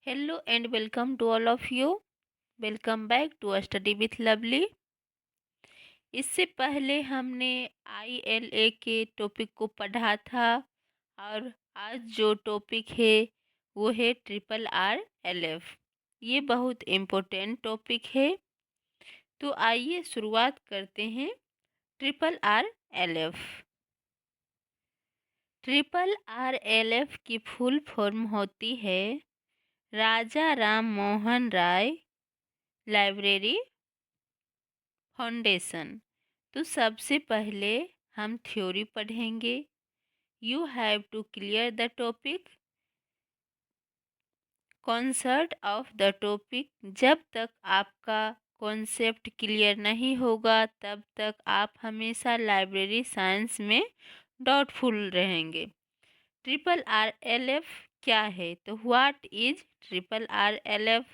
Hello and welcome to all of you. Welcome back to A Study with Lovely. इससे पहले हमने ILA के topic को पढ़ा था और आज जो टॉपिक है वो है RRR-LF। ये बहुत इम्पोर्टेंट टॉपिक है। तो आइए शुरुआत करते हैं RRR-LF। RRR-LF की फुल फॉर्म होती है राजा राम मोहन राय लाइब्रेरी फाउंडेशन। तो सबसे पहले हम थ्योरी पढ़ेंगे। You have to clear the topic concept of the topic. जब तक आपका कॉन्सेप्ट क्लियर नहीं होगा तब तक आप हमेशा लाइब्रेरी साइंस में डाउटफुल रहेंगे। RRR-LF क्या है? तो व्हाट इज RRR-LF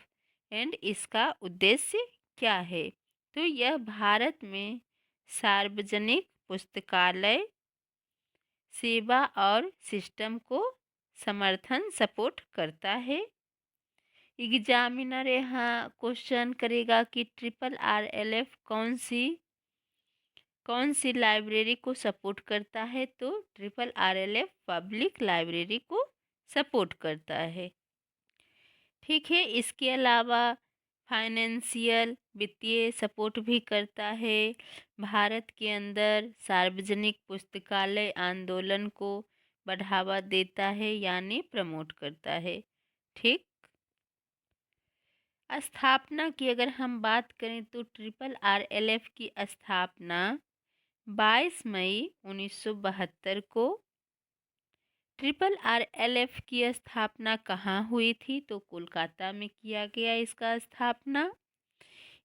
एंड इसका उद्देश्य क्या है? तो यह भारत में सार्वजनिक पुस्तकालय सेवा और सिस्टम को समर्थन सपोर्ट करता है। एग्जामिनर यहाँ क्वेश्चन करेगा कि RRR-LF कौन सी लाइब्रेरी को सपोर्ट करता है? तो RRR-LF पब्लिक लाइब्रेरी को सपोर्ट करता है। ठीक है, इसके अलावा फाइनेंशियल वित्तीय सपोर्ट भी करता है। भारत के अंदर सार्वजनिक पुस्तकालय आंदोलन को बढ़ावा देता है यानी प्रमोट करता है। ठीक, स्थापना की अगर हम बात करें तो RRR-LF की स्थापना 22 मई 1972 को। RRR-LF की स्थापना कहाँ हुई थी? तो कोलकाता में किया गया इसका स्थापना।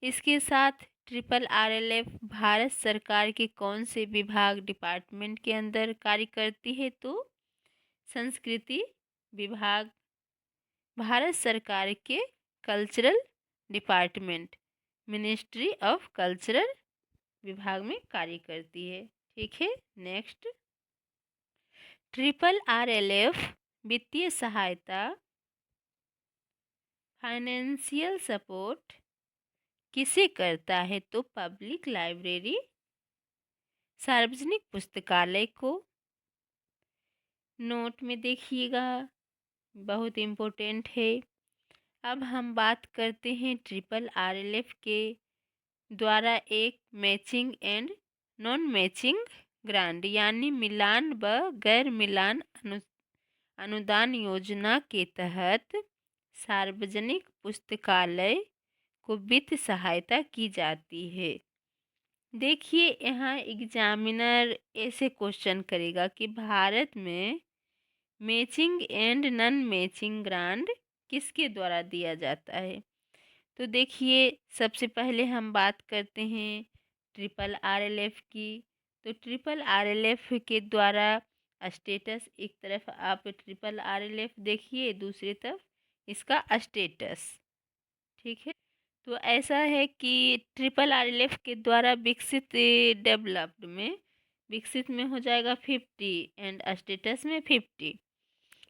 इसके साथ RRR-LF भारत सरकार के कौन से विभाग डिपार्टमेंट के अंदर कार्य करती है? तो संस्कृति विभाग भारत सरकार के cultural department ministry of cultural विभाग में कार्य करती है। ठीक है, नेक्स्ट RRR-LF वित्तीय सहायता फाइनेंशियल सपोर्ट किसे करता है? तो पब्लिक लाइब्रेरी सार्वजनिक पुस्तकालय को। नोट में देखिएगा, बहुत इम्पोर्टेंट है। अब हम बात करते हैं RRR-LF के द्वारा एक matching and non matching grant यानी मिलान व गैर मिलान अनुदान योजना के तहत सार्वजनिक पुस्तकालय को वित्त सहायता की जाती है। देखिए, यहाँ एग्जामिनर ऐसे क्वेश्चन करेगा कि भारत में matching and non matching grant किसके द्वारा दिया जाता है? तो देखिए, सबसे पहले हम बात करते हैं RRR-LF की। तो RRR-LF के द्वारा स्टेटस, एक तरफ आप RRR-LF देखिए, दूसरी तरफ इसका स्टेटस। ठीक है, तो ऐसा है कि RRR-LF के द्वारा विकसित डेवलप्ड में विकसित में हो जाएगा 50 एंड स्टेटस में 50।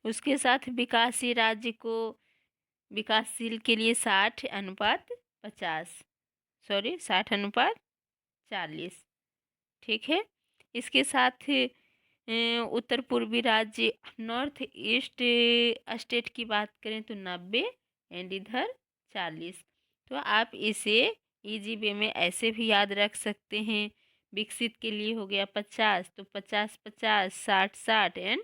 उसके साथ विकासशील राज्य को विकासशील के लिए 60:50 60:40। ठीक है, इसके साथ उत्तर पूर्वी राज्य नॉर्थ ईस्ट स्टेट की बात करें तो 90 एंड इधर 40। तो आप इसे इजी वे में ऐसे भी याद रख सकते हैं। विकसित के लिए हो गया 50, तो 50-50, 60-60 एंड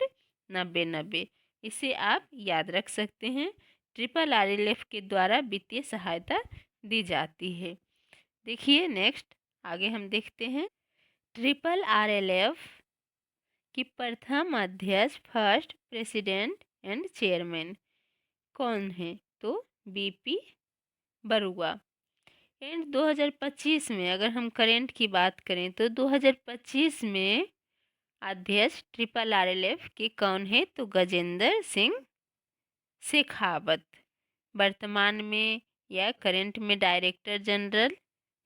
90-90। इसे आप याद रख सकते हैं। RRR-LF के द्वारा वित्तीय सहायता दी जाती है। देखिए, नेक्स्ट आगे हम देखते हैं RRR-LF की प्रथम अध्यक्ष फर्स्ट प्रेसिडेंट एंड चेयरमैन कौन है? तो BP बरुआ। एंड 2025 में अगर हम करेंट की बात करें तो 2025 में अध्यक्ष RRR-LF के कौन है? तो गजेंद्र सिंह शेखावत। वर्तमान में या करंट में डायरेक्टर जनरल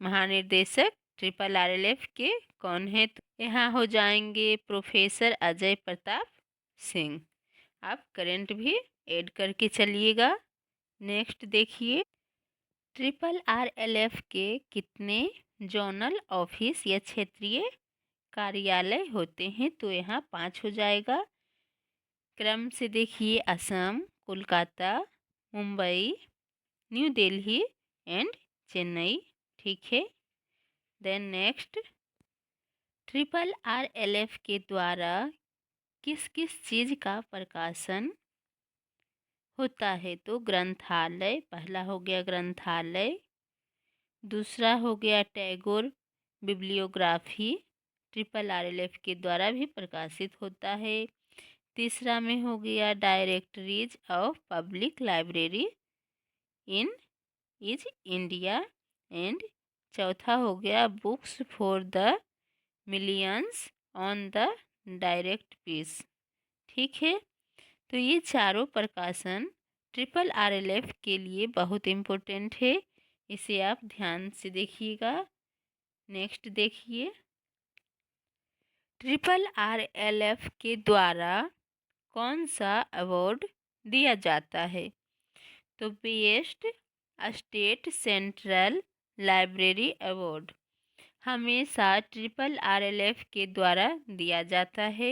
महानिर्देशक RRR-LF के कौन है? तो यहाँ हो जाएंगे प्रोफेसर अजय प्रताप सिंह। आप करंट भी ऐड करके चलिएगा। नेक्स्ट देखिए, RRLF के कितने जोनल ऑफिस या क्षेत्रीय कार्यालय होते हैं? तो यहाँ 5 हो जाएगा। क्रम से देखिए, असम, कोलकाता, मुंबई, न्यू दिल्ली एंड चेन्नई। ठीक है। देन नेक्स्ट, RRLF के द्वारा किस किस चीज़ का प्रकाशन होता है? तो ग्रंथालय, पहला हो गया ग्रंथालय, दूसरा हो गया टैगोर बिब्लियोग्राफी, RRLF के द्वारा भी प्रकाशित होता है। तीसरा में हो गया directories of public library in is India and चौथा हो गया books for the millions on the direct piece. ठीक है। तो ये चारों प्रकाशन RRLF के लिए बहुत इम्पोर्टेंट है, इसे आप ध्यान से देखिएगा। नेक्स्ट देखिए, RRLF के द्वारा कौन सा अवार्ड दिया जाता है? तो best state central library award हमेशा RRLF के द्वारा दिया जाता है।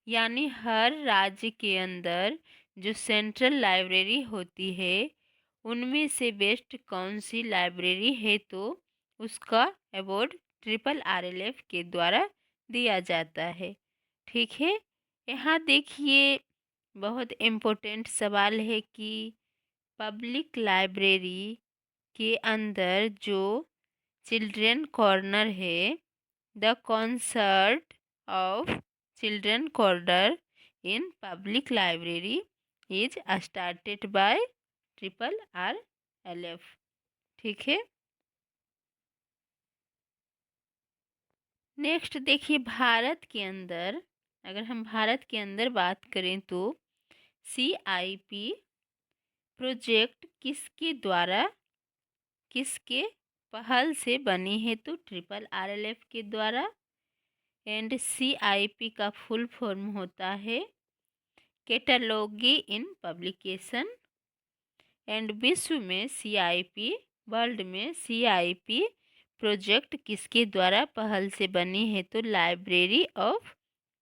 यानी हर राज्य के अंदर जो सेंट्रल लाइब्रेरी होती है उनमें से बेस्ट कौन सी लाइब्रेरी है तो उसका अवार्ड RRLF के द्वारा दिया जाता है। ठीक है। यहाँ देखिए, बहुत इम्पोर्टेंट सवाल है कि पब्लिक लाइब्रेरी के अंदर जो चिल्ड्रन कॉर्नर है, the concert of children corner in public library is started by RRLF। ठीक है। नेक्स्ट देखिए, भारत के अंदर, अगर हम भारत के अंदर बात करें तो CIP प्रोजेक्ट किसके द्वारा, किसके पहल से बनी है? तो RRLF के द्वारा। एंड CIP का फुल फॉर्म होता है कैटलॉगी इन पब्लिकेशन। एंड विश्व में CIP, वर्ल्ड में CIP प्रोजेक्ट किसके द्वारा पहल से बनी है? तो लाइब्रेरी ऑफ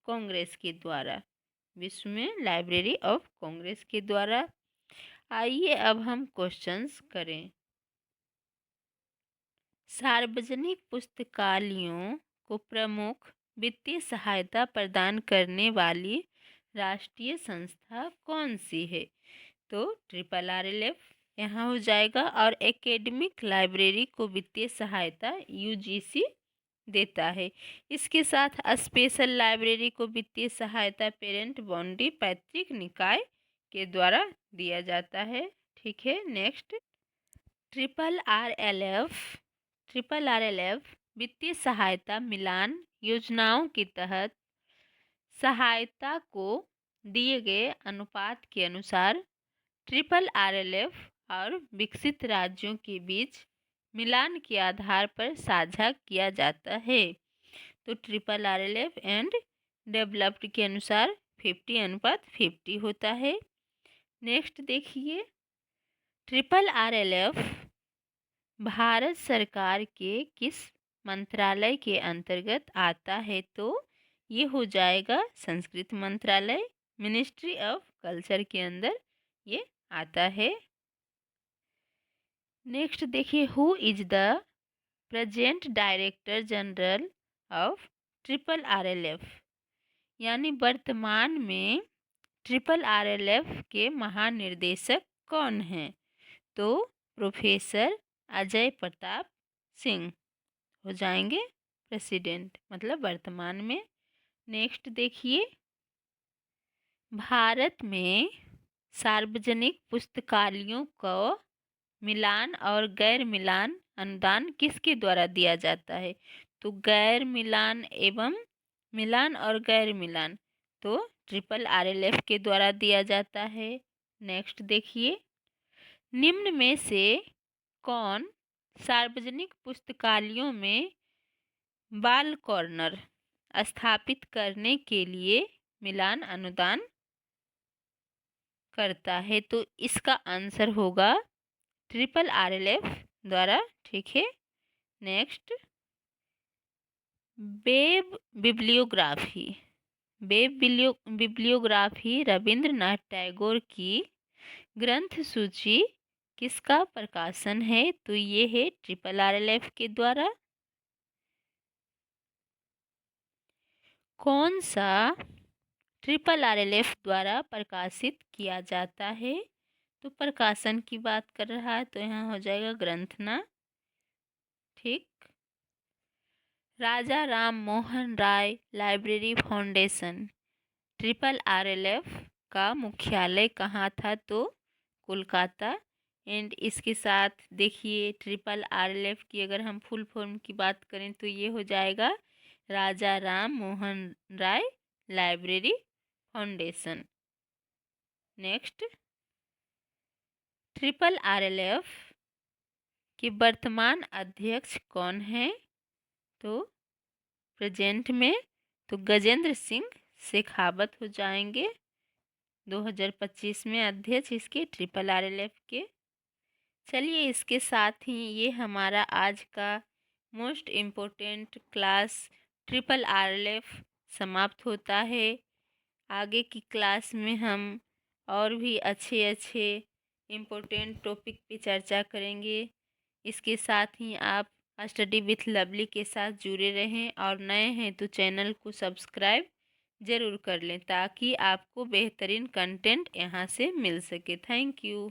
कांग्रेस के द्वारा। विश्व में लाइब्रेरी ऑफ कांग्रेस के द्वारा। आइए अब हम क्वेश्चंस करें। सार्वजनिक पुस्तकालयों को प्रमुख वित्तीय सहायता प्रदान करने वाली राष्ट्रीय संस्था कौन सी है? तो RRLF यहाँ हो जाएगा। और एकेडमिक लाइब्रेरी को वित्तीय सहायता UGC देता है। इसके साथ स्पेशल लाइब्रेरी को वित्तीय सहायता पेरेंट बॉडी पैतृक निकाय के द्वारा दिया जाता है। ठीक है। नेक्स्ट, RRLF वित्तीय सहायता मिलान योजनाओं के तहत सहायता को दिए गए अनुपात के अनुसार RRLF और विकसित राज्यों के बीच मिलान के आधार पर साझा किया जाता है। तो RRLF एंड डेवलप्ड के अनुसार 50:50 होता है। नेक्स्ट देखिए, RRLF भारत सरकार के किस मंत्रालय के अंतर्गत आता है? तो ये हो जाएगा संस्कृत मंत्रालय, मिनिस्ट्री ऑफ कल्चर के अंदर ये आता है। नेक्स्ट देखिए, who is the present director general of RRLF? यानी वर्तमान में RRLF के महानिर्देशक कौन हैं? तो प्रोफेसर अजय प्रताप सिंह हो जाएंगे प्रेसिडेंट, मतलब वर्तमान में। नेक्स्ट देखिए, भारत में सार्वजनिक पुस्तकालयों को मिलान और गैर मिलान अनुदान किसके द्वारा दिया जाता है? तो गैर मिलान एवं मिलान और गैर मिलान तो RRLF के द्वारा दिया जाता है। नेक्स्ट देखिए, निम्न में से कौन सार्वजनिक पुस्तकालयों में बाल कॉर्नर स्थापित करने के लिए मिलान अनुदान करता है, तो इसका आंसर होगा ट्रिपल RLF द्वारा। ठीक है। Next, web bibliography. Web bibliography Rabindranath Tagore की ग्रंथ सूची किसका प्रकाशन है? तो ये है ट्रिपल RLF के द्वारा। कौन सा ट्रिपल RLF द्वारा प्रकाशित किया जाता है? तो प्रकाशन की बात कर रहा है, तो यहाँ हो जाएगा ग्रंथना। ठीक। राजा Ram Mohan Roy library foundation, triple RLF का मुख्यालय कहाँ था? तो कोलकाता। एंड इसके साथ देखिए, ट्रिपल RLF की अगर हम फुल फॉर्म की बात करें तो ये हो जाएगा Raja Ram Mohan Roy library foundation. Next, triple RLF के वर्तमान अध्यक्ष कौन है? तो प्रेजेंट में तो गजेंद्र सिंह शेखावत हो जाएंगे 2025 में अध्यक्ष इसके ट्रिपल RLF के। चलिए, इसके साथ ही ये हमारा आज का most important class triple RLF समाप्त होता है। आगे की क्लास में हम और भी अच्छे अच्छे इम्पोर्टेंट टॉपिक पे चर्चा करेंगे। इसके साथ ही आप स्टडी विथ लवली के साथ जुड़े रहें, और नए हैं तो चैनल को सब्सक्राइब ज़रूर कर लें ताकि आपको बेहतरीन कंटेंट यहाँ से मिल सके। Thank you.